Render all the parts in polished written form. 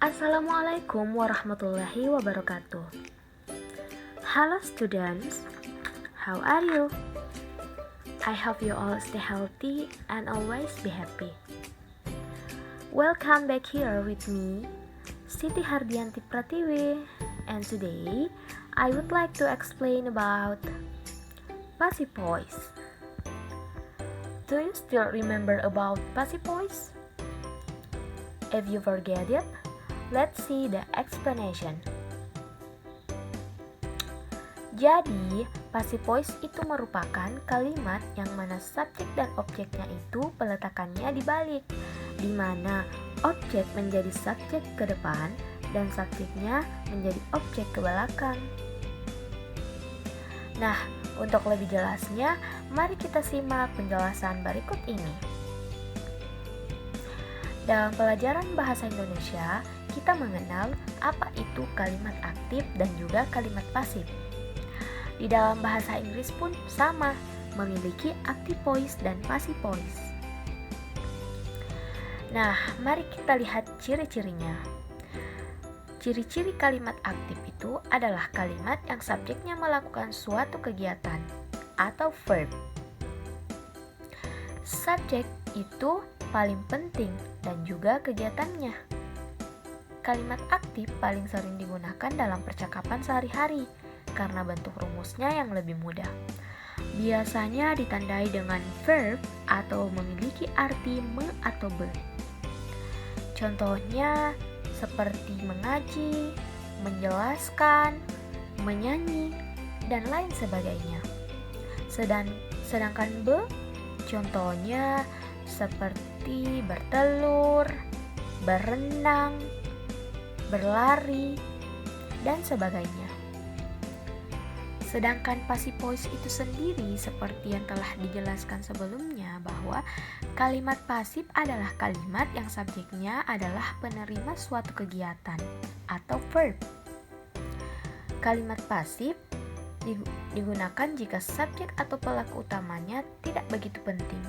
Assalamualaikum warahmatullahi wabarakatuh. Hello students, how are you? I hope you all stay healthy and always be happy. Welcome back here with me, Siti Hardianti Pratiwi, and today I would like to explain about passive voice. Do you still remember about passive voice? If you forget it, let's see the explanation. Jadi, passive voice itu merupakan kalimat yang mana subjek dan objeknya itu peletakannya dibalik, di mana objek menjadi subjek ke depan dan subjeknya menjadi objek ke belakang. Nah, untuk lebih jelasnya, mari kita simak penjelasan berikut ini. Dalam pelajaran bahasa Indonesia, kita mengenal apa itu kalimat aktif dan juga kalimat pasif. Di dalam bahasa Inggris pun sama, memiliki active voice dan passive voice. Nah, mari kita lihat ciri-cirinya. Ciri-ciri kalimat aktif itu adalah kalimat yang subjeknya melakukan suatu kegiatan atau verb. Subjek itu paling penting dan juga kegiatannya. Kalimat aktif paling sering digunakan dalam percakapan sehari-hari karena bentuk rumusnya yang lebih mudah. Biasanya ditandai dengan verb atau memiliki arti me atau be. Contohnya seperti mengaji, menjelaskan, menyanyi, dan lain sebagainya. Sedangkan be, contohnya seperti bertelur, berenang, berlari, dan sebagainya. Sedangkan passive voice itu sendiri seperti yang telah dijelaskan sebelumnya bahwa kalimat pasif adalah kalimat yang subjeknya adalah penerima suatu kegiatan atau verb. Kalimat pasif digunakan jika subjek atau pelaku utamanya tidak begitu penting.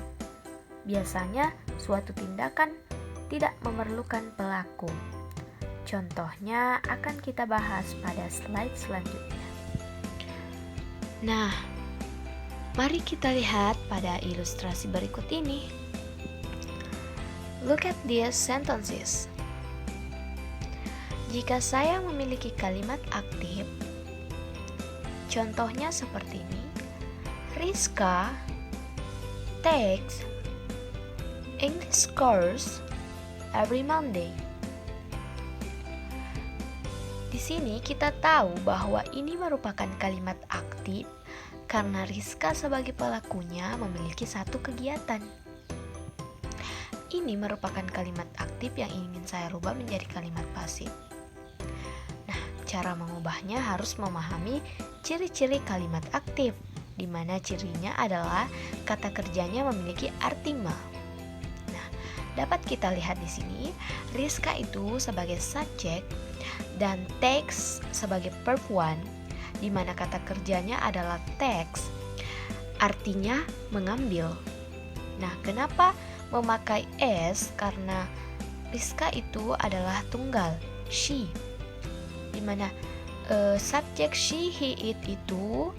Biasanya suatu tindakan tidak memerlukan pelaku. Contohnya akan kita bahas pada slide selanjutnya. Nah, mari kita lihat pada ilustrasi berikut ini. Look at these sentences. Jika saya memiliki kalimat aktif, contohnya seperti ini. Rizka takes English course every Monday. Di sini kita tahu bahwa ini merupakan kalimat aktif karena Rizka sebagai pelakunya memiliki satu kegiatan. Ini merupakan kalimat aktif yang ingin saya rubah menjadi kalimat pasif. Nah, cara mengubahnya harus memahami ciri-ciri kalimat aktif, di mana cirinya adalah kata kerjanya memiliki arti ma. Dapat kita lihat di sini, Rizka itu sebagai subjek dan takes sebagai verb one, di mana kata kerjanya adalah takes, artinya mengambil. Nah, kenapa memakai s? Karena Rizka itu adalah tunggal, she, di mana subjek she, he, it itu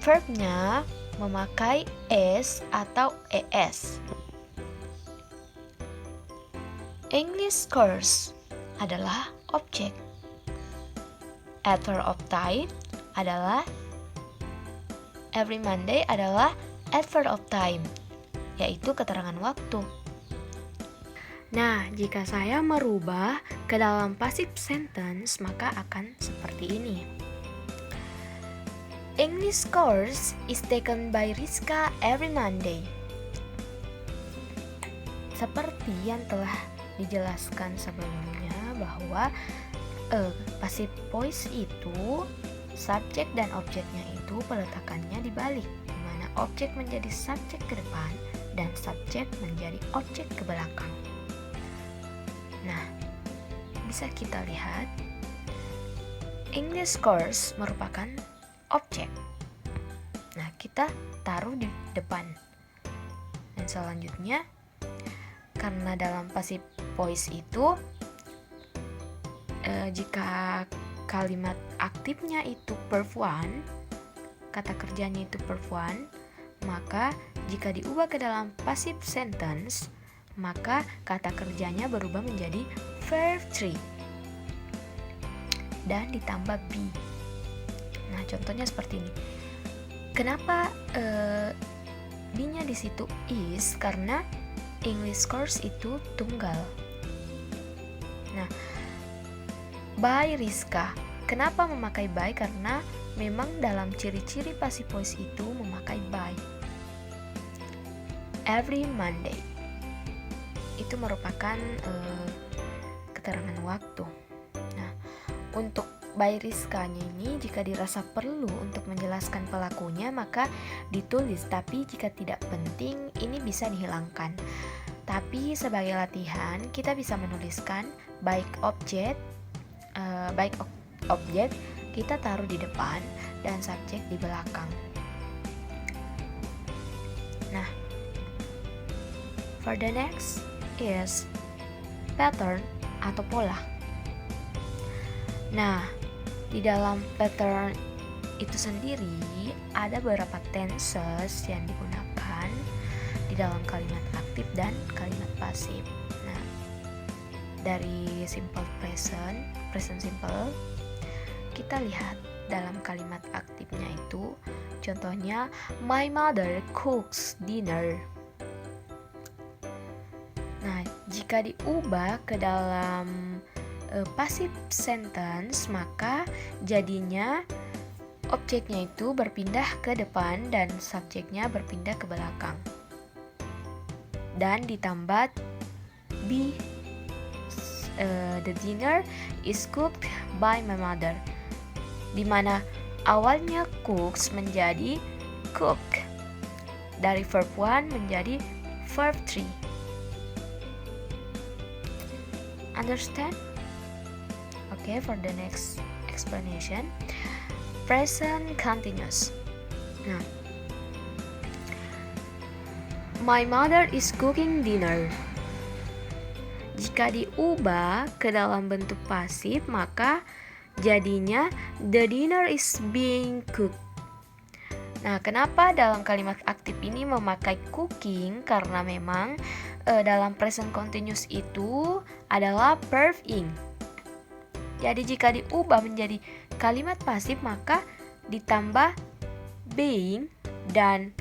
verbnya memakai s atau es. English course adalah objek. Adverb of time adalah every Monday adalah adverb of time, yaitu keterangan waktu. Nah, jika saya merubah ke dalam passive sentence, maka akan seperti ini. English course is taken by Rizka every Monday. Seperti yang telah dijelaskan sebelumnya bahwa passive voice itu subjek dan objeknya itu peletakannya dibalik, di mana objek menjadi subjek ke depan dan subjek menjadi objek ke belakang. Nah, bisa kita lihat English course merupakan objek. Nah, kita taruh di depan. Dan selanjutnya, karena dalam passive voice itu jika kalimat aktifnya itu verb one, kata kerjanya itu verb one, maka jika diubah ke dalam passive sentence, maka kata kerjanya berubah menjadi verb three dan ditambah be. Nah, contohnya seperti ini. Kenapa be-nya di situ is? Karena English course itu tunggal. Nah, by Rizka. Kenapa memakai by? Karena memang dalam ciri-ciri passive voice itu memakai by. Every Monday. Itu merupakan keterangan waktu. Nah, untuk by Rizkanya ini jika dirasa perlu untuk menjelaskan pelakunya maka ditulis, tapi jika tidak penting ini bisa dihilangkan. Tapi sebagai latihan kita bisa menuliskan baik objek kita taruh di depan dan subjek di belakang. Nah, for the next is pattern atau pola. Nah, di dalam pattern itu sendiri ada beberapa tenses yang digunakan di dalam kalimat aktif dan kalimat pasif. Nah, dari simple present simple, kita lihat dalam kalimat aktifnya itu contohnya my mother cooks dinner. Nah, jika diubah ke dalam passive sentence maka jadinya objeknya itu berpindah ke depan dan subjeknya berpindah ke belakang dan ditambah be. The dinner is cooked by my mother, dimana awalnya cooks menjadi cook, dari verb one menjadi verb three. Understand? Okay, for the next explanation, present continuous. Nah, my mother is cooking dinner. Jika diubah ke dalam bentuk pasif, maka jadinya the dinner is being cooked. Nah, kenapa dalam kalimat aktif ini memakai cooking? Karena memang dalam present continuous itu adalah verb ing. Jadi jika diubah menjadi kalimat pasif maka ditambah being dan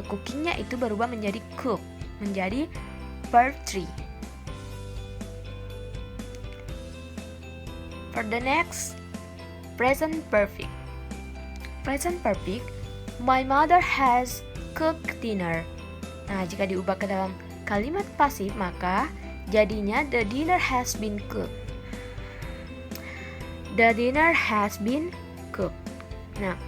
cookingnya itu berubah menjadi cook, menjadi verb three. For the next, present perfect. Present perfect, my mother has cooked dinner. Nah, jika diubah ke dalam kalimat pasif maka jadinya the dinner has been cooked. The dinner has been cooked. Nah,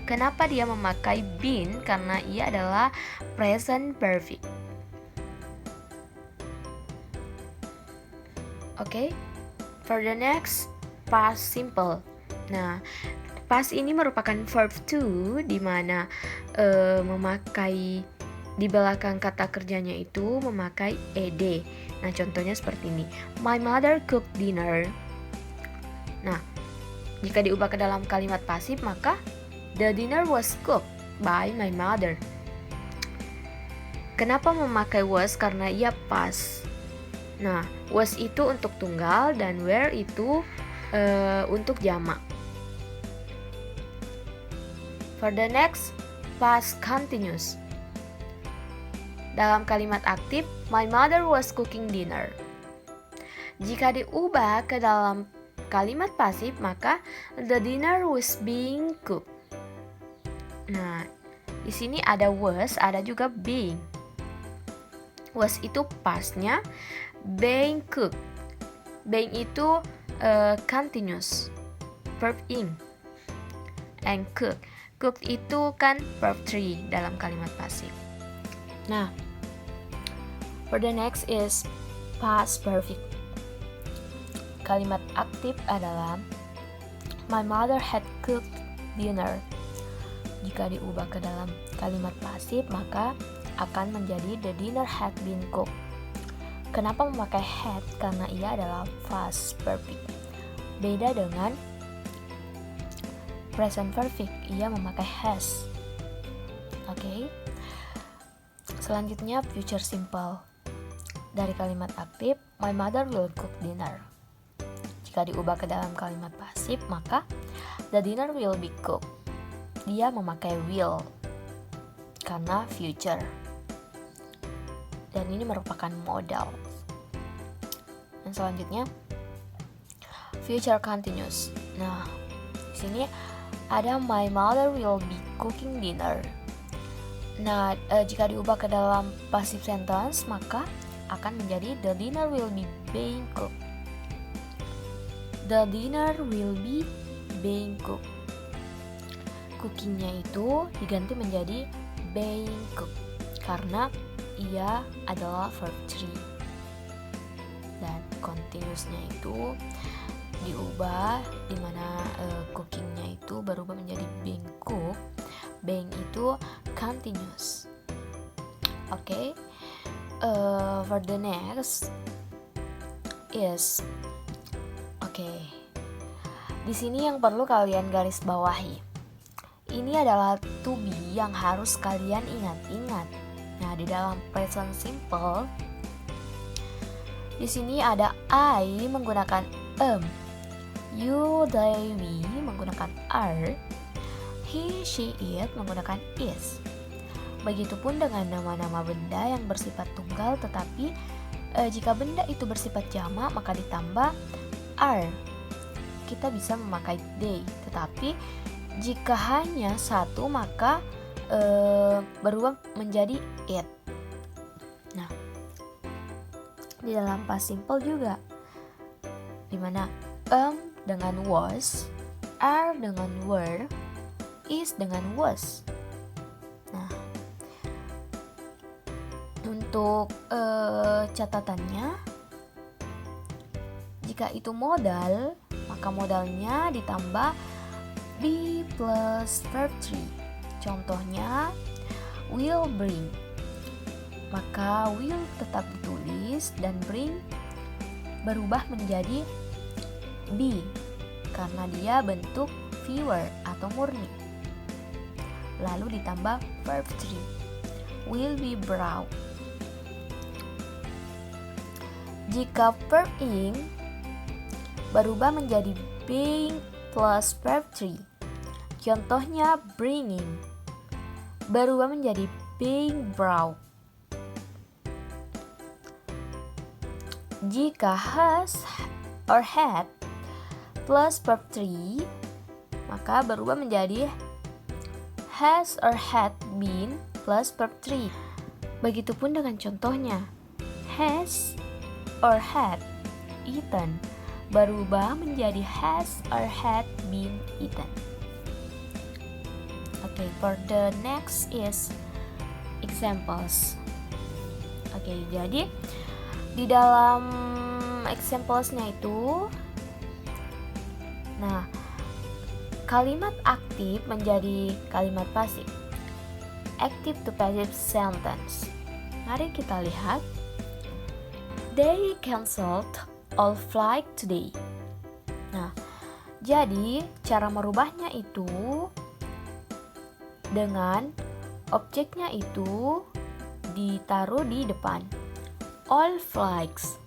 kenapa dia memakai been? Karena ia adalah present perfect. Oke, for the next, past simple. Nah, past ini merupakan verb to, di mana memakai di belakang kata kerjanya itu memakai ed. Nah, contohnya seperti ini. My mother cooked dinner. Nah, jika diubah ke dalam kalimat pasif maka the dinner was cooked by my mother. Kenapa memakai was? Karena ia past. Nah, was itu untuk tunggal dan were itu untuk jamak. For the next, past continuous. Dalam kalimat aktif, my mother was cooking dinner. Jika diubah ke dalam kalimat pasif, maka the dinner was being cooked. Nah, di sini ada was, ada juga being. Was itu pastnya, being cooked. Being itu continuous, verb ing. And cook. Cooked itu kan verb three dalam kalimat pasif. Nah, for the next is past perfect. Kalimat aktif adalah my mother had cooked dinner. Jika diubah ke dalam kalimat pasif maka akan menjadi the dinner had been cooked. Kenapa memakai had? Karena ia adalah past perfect. Beda dengan present perfect, ia memakai has. Oke. Selanjutnya future simple. Dari kalimat aktif, my mother will cook dinner. Jika diubah ke dalam kalimat pasif, maka the dinner will be cooked. Dia memakai will karena future. Dan ini merupakan modal. Dan selanjutnya future continuous. Nah, di sini ada my mother will be cooking dinner. Nah, jika diubah ke dalam passive sentence, maka akan menjadi the dinner will be being cooked. The dinner will be being cooked. Cookingnya itu diganti menjadi being cooked karena ia adalah verb 3. Dan continuousnya itu diubah, dimana cookingnya itu berubah menjadi being cooked. Being itu continuous. Oke. For the next is di sini yang perlu kalian garis bawahi. Ini adalah to be yang harus kalian ingat-ingat. Nah, di dalam present simple di sini ada I menggunakan you, they, we menggunakan are, he, she, it menggunakan is. Begitupun dengan nama-nama benda yang bersifat tunggal, tetapi jika benda itu bersifat jamak maka ditambah are. Kita bisa memakai they, tetapi jika hanya satu maka berubah menjadi it. Nah, di dalam past simple juga, dimana dengan was, are dengan were, is dengan was. Nah, untuk catatannya, jika itu modal, maka modalnya ditambah be plus verb 3. Contohnya will bring, maka will tetap ditulis dan bring berubah menjadi be karena dia bentuk viewer atau murni. Lalu ditambah verb 3, will be brought. Jika verb ing berubah menjadi being plus verb 3. Contohnya bringing berubah menjadi being brought. Jika has or had plus verb 3, maka berubah menjadi has or had been plus verb 3. Begitupun dengan contohnya, has or had eaten berubah menjadi has or had been eaten. Okay, for the next is examples. Okay, jadi di dalam examplesnya itu, nah, kalimat aktif menjadi kalimat pasif. Active to passive sentence. Mari kita lihat. They canceled all flight today. Nah, jadi cara merubahnya itu dengan objeknya itu ditaruh di depan. All flights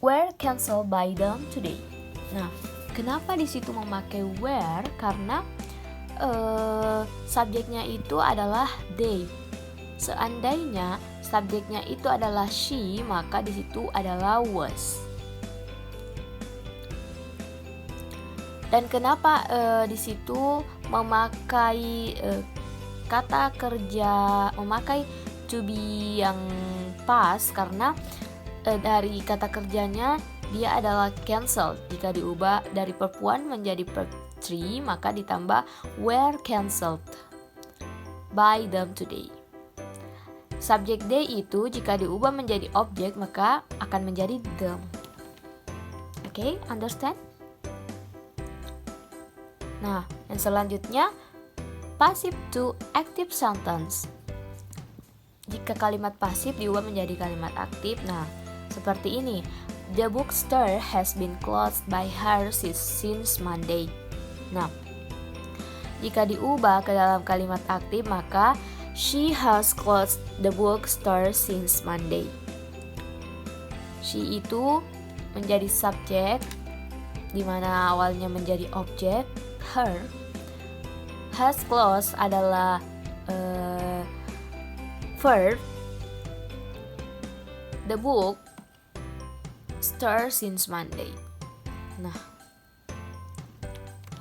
were cancelled by them today. Nah, kenapa di situ memakai were? Karena subjeknya itu adalah they. Seandainya subjeknya itu adalah she, maka di situ adalah was. Dan kenapa di situ memakai kata kerja, memakai to be yang pas? Karena dari kata kerjanya dia adalah cancel. Jika diubah dari verb 1 menjadi verb 3, maka ditambah were cancelled by them today. Subjek they itu jika diubah menjadi objek maka akan menjadi them. Oke, understand? Nah, yang selanjutnya passive to active sentence. jika kalimat pasif diubah menjadi kalimat aktif, nah seperti ini. The bookstore has been closed by her since Monday. Nah, jika diubah ke dalam kalimat aktif, maka she has closed the bookstore since Monday. She itu menjadi subjek, di mana awalnya menjadi objek. Her has closed adalah verb. The book store since Monday. Nah,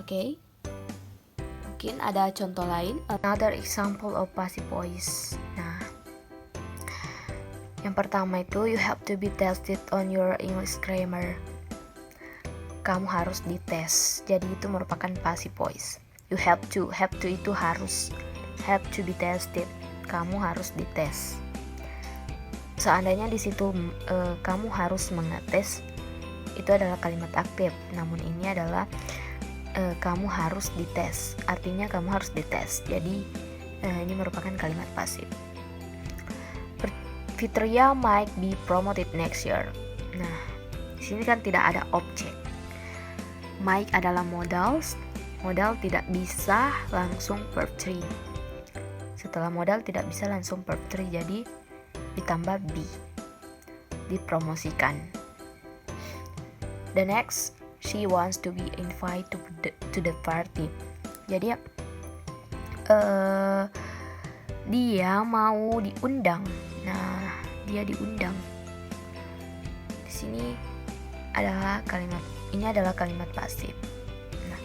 oke. Mungkin ada contoh lain. Another example of passive voice. Nah, yang pertama itu you have to be tested on your English grammar. Kamu harus dites. Jadi itu merupakan passive voice. You have to itu harus. Have to be tested. Kamu harus dites. Seandainya di situ kamu harus mengetes, itu adalah kalimat aktif. Namun ini adalah kamu harus dites. Artinya kamu harus dites. Jadi ini merupakan kalimat pasif. Fitria might be promoted next year. Nah, di sini kan tidak ada objek. Might adalah modal. Modal tidak bisa langsung verb 3. Setelah modal tidak bisa langsung verb 3, jadi ditambah be, dipromosikan. The next, she wants to be invited to the party. Jadi dia mau diundang. Nah, dia diundang. Di sini adalah kalimat pasif. Nah,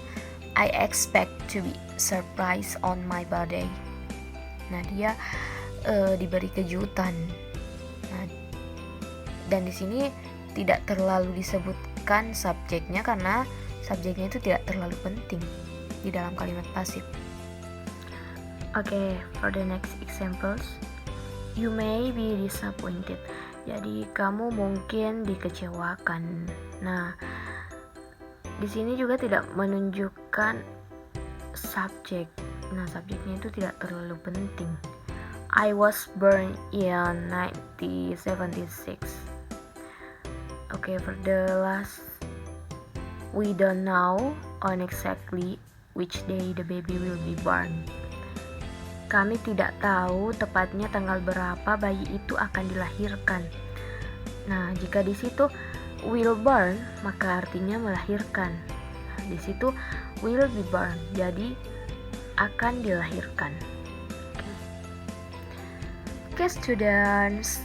I expect to be surprised on my birthday. Nah, dia diberi kejutan. Nah, dan di sini tidak terlalu disebutkan subjeknya karena subjeknya itu tidak terlalu penting di dalam kalimat pasif. Okay, for the next examples, you may be disappointed. Jadi kamu mungkin dikecewakan. Nah, di sini juga tidak menunjukkan subjek. Nah, subjeknya itu tidak terlalu penting. I was born in 1976. Okay, for the last, we don't know on exactly which day the baby will be born. Kami tidak tahu tepatnya tanggal berapa bayi itu akan dilahirkan. Nah, jika di situ will born, maka artinya melahirkan. Nah, di situ will be born, jadi akan dilahirkan. Okay, students,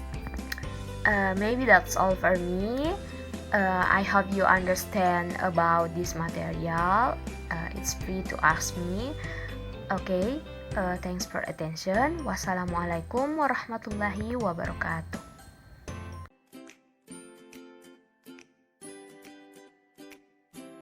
maybe that's all for me. I hope you understand about this material. It's free to ask me. Okay, thanks for attention. Wassalamualaikum warahmatullahi wabarakatuh.